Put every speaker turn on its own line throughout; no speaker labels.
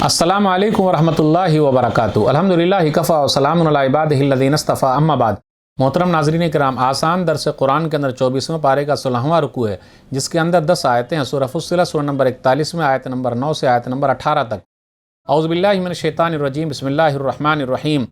السلام علیکم ورحمۃ اللہ وبرکاتہ۔ الحمدللہ کفا وسلام علی عبادہ الذین اصطفیٰ، اما بعد۔ محترم ناظرین کرام، آسان درس قرآن کے اندر 24ویں پارے کا 16واں رکوع ہے، جس کے اندر 10 آیتیں ہیں۔ سورہ فصلت سورہ نمبر 41 میں آیت نمبر 9 سے آیت نمبر 18 تک۔ اعوذ باللہ من الشیطان الرجیم، بسم اللہ الرحمن الرحیم۔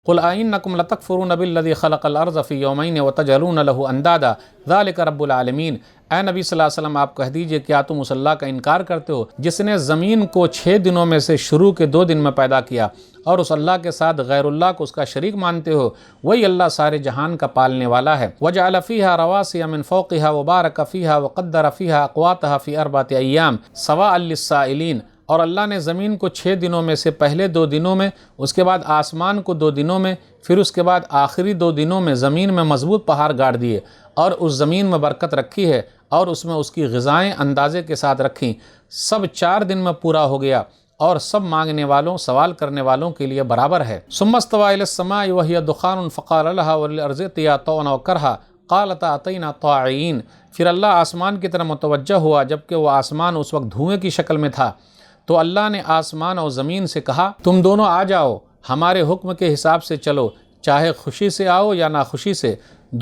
قل أئنکم لتکفرون بالذی خلق الارض فی یومین وتجعلون له اندادا ذلک رب العالمین۔ اے نبی صلی اللہ علیہ وسلم، آپ کہہ دیجئے کیا تم اس اللہ کا انکار کرتے ہو جس نے زمین کو 6 دنوں میں سے شروع کے 2 دن میں پیدا کیا، اور اس اللہ کے ساتھ غیر اللہ کو اس کا شریک مانتے ہو؟ وہی اللہ سارے جہان کا پالنے والا ہے۔ وجعل فیہا رواسیا من فوقہا وبارک فیہا وقدر فیہا اقواتہا فی 4 ایام سواء للسائلین۔ اور اللہ نے زمین کو 6 دنوں میں سے پہلے 2 دنوں میں، اس کے بعد آسمان کو 2 دنوں میں، پھر اس کے بعد آخری 2 دنوں میں زمین میں مضبوط پہاڑ گاڑ دیے، اور اس زمین میں برکت رکھی ہے، اور اس میں اس کی غذائیں اندازے کے ساتھ رکھیں۔ سب 4 دن میں پورا ہو گیا، اور سب مانگنے والوں، سوال کرنے والوں کے لیے برابر ہے۔ ثم استوى الى السماء وهي دخان فقال لها وللارض ائتيا طوعا وكرها قالتا اتينا طاعين۔ پھر اللہ آسمان کی طرف متوجہ ہوا، جبکہ وہ آسمان اس وقت دھوئیں کی شکل میں تھا، تو اللہ نے آسمان اور زمین سے کہا، تم دونوں آ جاؤ، ہمارے حکم کے حساب سے چلو، چاہے خوشی سے آؤ یا ناخوشی سے۔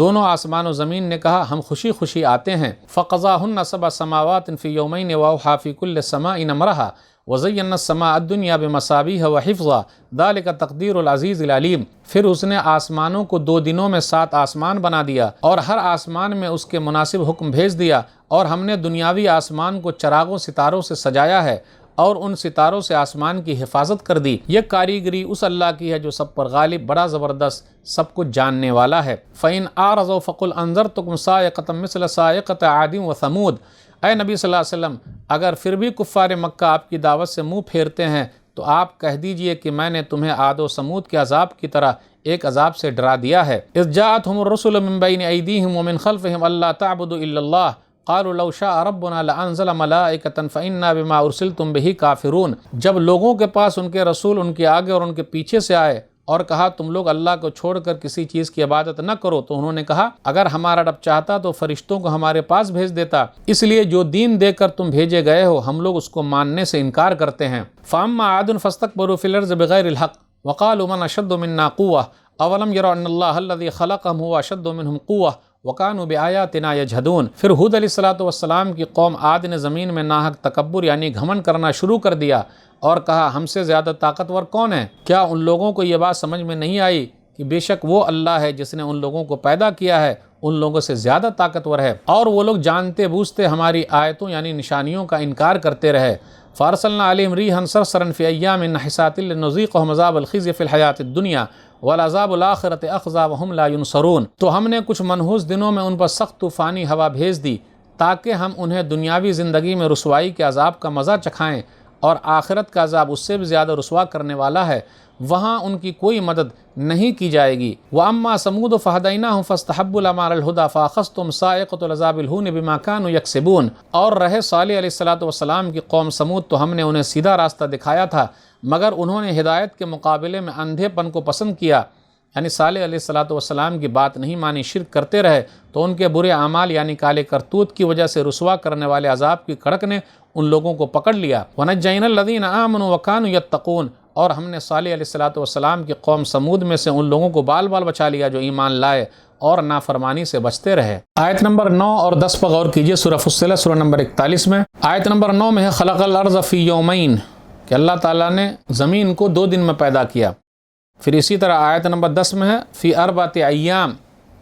دونوں آسمان و زمین نے کہا، ہم خوشی خوشی آتے ہیں۔ فَقَضَاهُنَّ 7 سَمَاوَاتٍ فِي يَوْمَيْنِ وَأَوْحَىٰ فِي كُلِّ سَمَاءٍ أَمْرَهَا وَزَيَّنَّا السَّمَاءَ الدُّنْيَا بِمَصَابِيحَ وَحِفْظًا ذَلِكَ تَقْدِيرُ الْعَزِيزِ الْعَلِيمِ۔ پھر اس نے آسمانوں کو 2 دنوں میں 7 آسمان بنا دیا، اور ہر آسمان میں اس کے مناسب حکم بھیج دیا، اور ہم نے دنیاوی آسمان کو چراغوں ستاروں سے سجایا ہے، اور ان ستاروں سے آسمان کی حفاظت کر دی۔ یہ کاریگری اس اللہ کی ہے جو سب پر غالب، بڑا زبردست، سب کچھ جاننے والا ہے۔ فَإِنْ أَعْرَضُوا فَقُلْ أَنذَرْتُكُمْ صَاعِقَةً مِثْلَ صَاعِقَةِ عَادٍ وَثَمُودَ۔ اے نبی صلی اللہ علیہ وسلم، اگر پھر بھی کفار مکہ آپ کی دعوت سے منہ پھیرتے ہیں تو آپ کہہ دیجئے کہ میں نے تمہیں عاد و سمود کے عذاب کی طرح ایک عذاب سے ڈرا دیا ہے۔ اذ جاءتهم الرسل من بين ايديهم ومن خلفهم الا تعبدوا الا الله قالوا لو شاء ربنا لانزل ملائکۃ فانا بما ارسلتم به کافرون۔ جب لوگوں کے پاس ان کے رسول ان کے آگے اور ان کے پیچھے سے آئے اور کہا تم لوگ اللہ کو چھوڑ کر کسی چیز کی عبادت نہ کرو، تو انہوں نے کہا اگر ہمارا رب چاہتا تو فرشتوں کو ہمارے پاس بھیج دیتا، اس لیے جو دین دے کر تم بھیجے گئے ہو ہم لوگ اس کو ماننے سے انکار کرتے ہیں۔ فاما عاد فاستكبروا في الارض بغیر الحق وقالوا من اشد منا قوة اولم يروا ان الله الذي خلقهم هو اشد منهم قوة وَقَانُوا بِآيَاتِنَا يَجْحَدُونَ۔ پھر ہود علیہ السلام کی قوم عاد نے زمین میں ناحق تکبر یعنی گھمنڈ کرنا شروع کر دیا، اور کہا ہم سے زیادہ طاقتور کون ہے؟ کیا ان لوگوں کو یہ بات سمجھ میں نہیں آئی کہ بے شک وہ اللہ ہے جس نے ان لوگوں کو پیدا کیا ہے ان لوگوں سے زیادہ طاقتور ہے، اور وہ لوگ جانتے بوجھتے ہماری آیتوں یعنی نشانیوں کا انکار کرتے رہے۔ فَأَرْسَلْنَا عَلَيْهِمْ رِيحًا صَرْصَرًا فِي أَيَّامٍ نَحِسَاتٍ لِنُذِيقَهُمْ عَذَابَ الْخِزْيِ فِي الْحَيَاةِ الدُّنْيَا وَالْعَذَابُ الْآخِرَةِ أَخْزَىٰ وَهُمْ لَا يُنصَرُونَ۔ تو ہم نے کچھ منحوس دنوں میں ان پر سخت طوفانی ہوا بھیج دی تاکہ ہم انہیں دنیاوی زندگی میں رسوائی کے عذاب کا مزہ چکھائیں، اور آخرت کا عذاب اس سے بھی زیادہ رسوا کرنے والا ہے، وہاں ان کی کوئی مدد نہیں کی جائے گی۔ وَأَمَّا ثَمُودُ فَهَدَيْنَاهُمْ فَاسْتَحَبُّوا الْعَمَىٰ عَلَى الْهُدَىٰ فَأَخَذَتْهُمْ صَاعِقَةُ الْعَذَابِ الْهُونِ بِمَا كَانُوا يَكْسِبُونَ۔ اور رہے صالح علیہ السلام کی قوم سمود، تو ہم نے انہیں سیدھا راستہ دکھایا تھا، مگر انہوں نے ہدایت کے مقابلے میں اندھے پن کو پسند کیا، یعنی صالح علیہ السلام کی بات نہیں مانی، شرک کرتے رہے، تو ان کے برے اعمال یعنی کالے کرتوت کی وجہ سے رسوا کرنے والے عذاب کی کڑک نے ان لوگوں کو پکڑ لیا۔ وَنَجَّيْنَا الَّذِينَ آمَنُوا وَكَانُوا يَتَّقُونَ۔ اور ہم نے صالح علیہ السلام کی قوم سمود میں سے ان لوگوں کو بال بال بچا لیا جو ایمان لائے اور نافرمانی سے بچتے رہے۔ آیت نمبر 9 اور 10 پر غور کیجئے، سورہ فصلت سورہ نمبر 41 میں۔ آیت نمبر 9 میں ہے خلق الارض فی یومین، کہ اللہ تعالیٰ نے زمین کو 2 دن میں پیدا کیا۔ پھر اسی طرح آیت نمبر 10 میں ہے فی 4 ایام،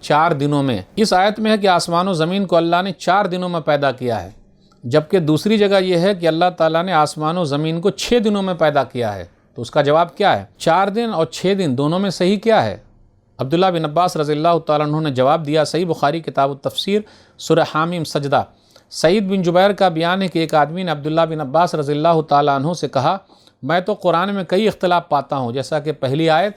4 دنوں میں۔ اس آیت میں ہے کہ آسمان و زمین کو اللہ نے 4 دنوں میں پیدا کیا ہے، جبکہ دوسری جگہ یہ ہے کہ اللہ تعالیٰ نے آسمان و زمین کو 6 دنوں میں پیدا کیا ہے۔ تو اس کا جواب کیا ہے؟ 4 دن اور 6 دن دونوں میں صحیح کیا ہے؟ عبداللہ بن عباس رضی اللہ تعالیٰ عنہ نے جواب دیا، صحیح بخاری کتاب التفسیر سورہ حامیم سجدہ۔ سعید بن جبیر کا بیان ہے کہ ایک آدمی نے عبداللہ بن عباس رضی اللہ تعالیٰ عنہ سے کہا، میں تو قرآن میں کئی اختلاف پاتا ہوں، جیسا کہ پہلی آیت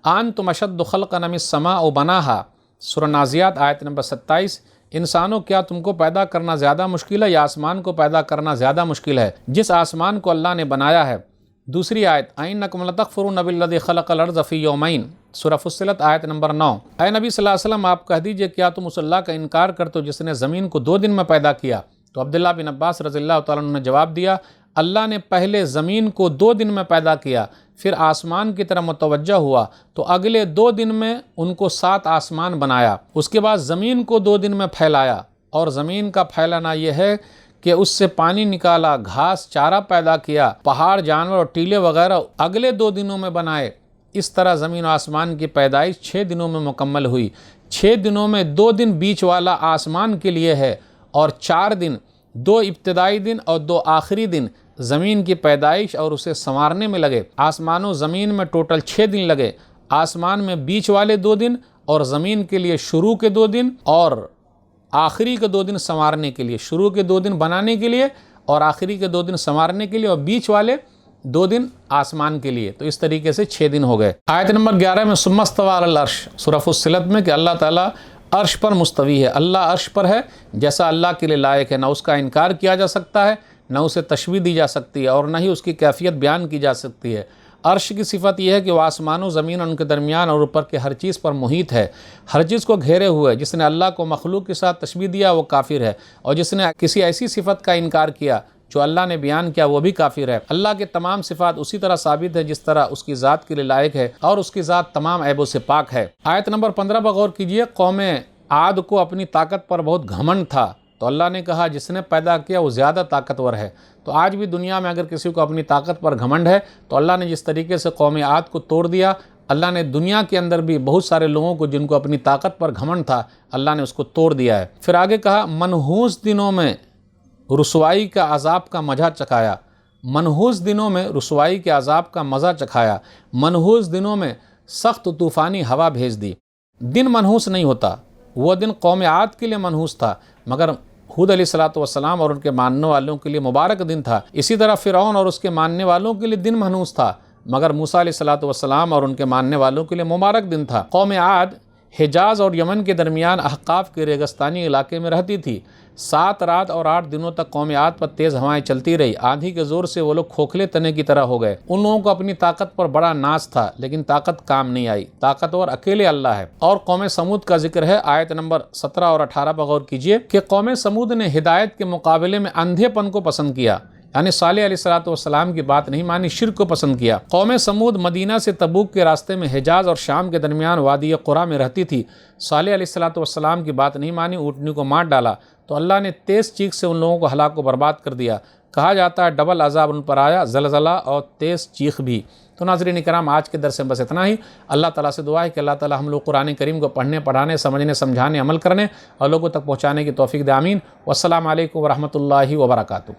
انتم اشد خلقا من السماء بناہا، سورہ نازعات آیت نمبر 27، انسانوں کیا تم کو پیدا کرنا زیادہ مشکل ہے یا آسمان کو پیدا کرنا زیادہ مشکل ہے جس آسمان کو اللہ نے بنایا ہے۔ دوسری آیت أَإِنَّكُمْ لَتَكْفُرُونَ بِالَّذِي خَلَقَ الْأَرْضَ فِي يَوْمَيْنِ، سورہ فصلت آیت نمبر 9۔ اے نبی صلی اللہ علیہ وسلم، آپ کہہ دیجئے کیا تم اس اللہ کا انکار کرتے ہو جس نے زمین کو 2 دن میں پیدا کیا؟ تو عبداللہ بن عباس رضی اللہ تعالیٰ عنہ نے جواب دیا، اللہ نے پہلے زمین کو 2 دن میں پیدا کیا، پھر آسمان کی طرف متوجہ ہوا تو اگلے 2 دن میں ان کو 7 آسمان بنایا، اس کے بعد زمین کو 2 دن میں پھیلایا، اور زمین کا پھیلانا یہ ہے کہ اس سے پانی نکالا، گھاس چارہ پیدا کیا، پہاڑ جانور اور ٹیلے وغیرہ اگلے 2 دنوں میں بنائے۔ اس طرح زمین و آسمان کی پیدائش 6 دنوں میں مکمل ہوئی۔ 6 دنوں میں 2 دن بیچ والا آسمان کے لیے ہے، اور 4 دن، 2 ابتدائی دن اور 2 آخری دن زمین کی پیدائش اور اسے سنوارنے میں لگے۔ آسمان و زمین میں ٹوٹل 6 دن لگے، آسمان میں بیچ والے 2 دن، اور زمین کے لیے شروع کے 2 دن اور آخری کے 2 دن سنوارنے کے لیے، شروع کے 2 دن بنانے کے لیے اور آخری کے 2 دن سنوارنے کے لیے، اور بیچ والے 2 دن آسمان کے لیے۔ تو اس طریقے سے 6 دن ہو گئے۔ آیت نمبر 11 میں ثم استوى علی العرش، سورہ فصلت میں، کہ اللہ تعالیٰ عرش پر مستوی ہے، اللہ عرش پر ہے جیسا اللہ کے لیے لائق ہے، نہ اس کا انکار کیا جا سکتا ہے، نہ اسے تشبیہ دی جا سکتی ہے، اور نہ ہی اس کی کیفیت بیان کی جا سکتی ہے۔ عرش کی صفت یہ ہے کہ وہ آسمان و زمین اور ان کے درمیان اور اوپر کے ہر چیز پر محیط ہے، ہر چیز کو گھیرے ہوئے۔ جس نے اللہ کو مخلوق کے ساتھ تشبیہ دیا وہ کافر ہے، اور جس نے کسی ایسی صفت کا انکار کیا جو اللہ نے بیان کیا وہ بھی کافر ہے۔ اللہ کے تمام صفات اسی طرح ثابت ہے جس طرح اس کی ذات کے لیے لائق ہے، اور اس کی ذات تمام عیبوں سے پاک ہے۔ آیت نمبر 15 پر غور کیجئے۔ قوم عاد کو اپنی طاقت پر بہت گھمنڈ تھا، تو اللہ نے کہا جس نے پیدا کیا وہ زیادہ طاقتور ہے۔ تو آج بھی دنیا میں اگر کسی کو اپنی طاقت پر گھمنڈ ہے، تو اللہ نے جس طریقے سے قوم عاد کو توڑ دیا، اللہ نے دنیا کے اندر بھی بہت سارے لوگوں کو جن کو اپنی طاقت پر گھمنڈ تھا، اللہ نے اس کو توڑ دیا ہے۔ پھر آگے کہا منحوس دنوں میں رسوائی کا عذاب کا مزہ چکھایا، منحوس دنوں میں رسوائی کے عذاب کا مزہ چکھایا، منحوس دنوں میں سخت طوفانی ہوا بھیج دی۔ دن منحوس نہیں ہوتا، وہ دن قوم عاد کے لیے منحوس تھا، مگر ہود علیہ الصلوۃ والسلام اور ان کے ماننے والوں کے لیے مبارک دن تھا۔ اسی طرح فرعون اور اس کے ماننے والوں کے لیے دن منحوس تھا، مگر موسیٰ علیہ الصلوۃ والسلام اور ان کے ماننے والوں کے لیے مبارک دن تھا۔ قوم عاد حجاز اور یمن کے درمیان احقاف کے ریگستانی علاقے میں رہتی تھی۔ 7 رات اور 8 دنوں تک قوم عاد پر تیز ہوائیں چلتی رہی، آندھی کے زور سے وہ لوگ کھوکھلے تنے کی طرح ہو گئے۔ ان لوگوں کو اپنی طاقت پر بڑا ناز تھا، لیکن طاقت کام نہیں آئی، طاقتور اکیلے اللہ ہے۔ اور قوم سمود کا ذکر ہے، آیت نمبر 17 اور 18 پر غور کیجئے کہ قوم سمود نے ہدایت کے مقابلے میں اندھے پن کو پسند کیا، یعنی صالح علیہ الصلوۃ والسلام کی بات نہیں مانی، شرک کو پسند کیا۔ قوم سمود مدینہ سے تبوک کے راستے میں حجاز اور شام کے درمیان وادی قرا میں رہتی تھی، صالح علیہ الصلوۃ والسلام کی بات نہیں مانی، اونٹنی کو مار ڈالا، تو اللہ نے تیز چیخ سے ان لوگوں کو ہلاک و برباد کر دیا۔ کہا جاتا ہے ڈبل عذاب ان پر آیا، زلزلہ اور تیز چیخ بھی۔ تو ناظرین اکرام، آج کے درس میں بس اتنا ہی۔ اللہ تعالیٰ سے دعا ہے کہ اللہ تعالیٰ ہم لوگ قرآن کریم کو پڑھنے، پڑھانے، سمجھنے، سمجھانے، عمل کرنے اور لوگوں تک پہنچانے کی توفیق دے، آمین۔ والسلام علیکم ورحمۃ اللہ وبرکاتہ۔